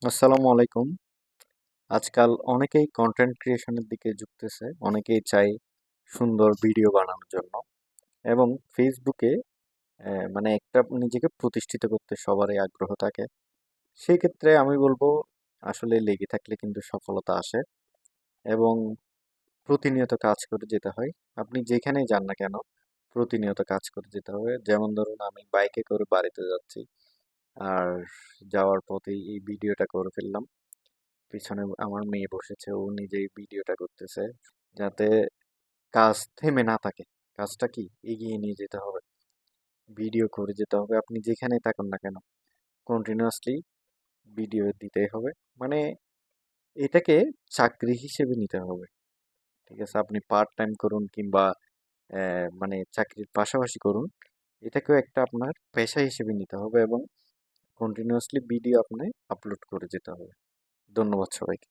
আসসালামু আলাইকুম। আজকাল অনেকেই কন্টেন্ট ক্রিয়েশনের দিকে ঝুঁকতেছে। অনেকেই চায় সুন্দর ভিডিও বানানোর জন্য এবং ফেসবুকে মানে একটা নিজেকে প্রতিষ্ঠিত করতে সবারই আগ্রহ থাকে। সেক্ষেত্রে আমি বলবো আসলে লেগে থাকলে কিন্তু সফলতা আসে এবং প্রতিনিয়ত কাজ করে যেতে হয়। আপনি যেখানেই যান না কেন প্রতিনিয়ত কাজ করে যেতে হবে। যেমন ধরুন আমি বাইকে করে বাড়িতে যাচ্ছি। আর যাওয়ার পথেই এই ভিডিওটা করে ফেললাম। পিছনে আমার মেয়ে বসেছে, ও নিজেই ভিডিওটা করতেছে যাতে কাজ থেমে না থাকে। কাজটা কি এগিয়ে নিয়ে যেতে হবে, ভিডিও করে যেতে হবে। আপনি যেখানেই থাকুন না কেন কন্টিনিউয়াসলি ভিডিও দিতেই হবে। মানে এটাকে চাকরি হিসেবে নিতে হবে। ঠিক আছে, আপনি পার্ট টাইম করুন কিংবা মানে চাকরির পাশাপাশি করুন, এটাকেও একটা আপনার পেশা হিসেবে নিতে হবে এবং কন্টিনিউয়াসলি ভিডিও আপনি আপলোড করে যেতে হবে। ধন্যবাদ সবাইকে।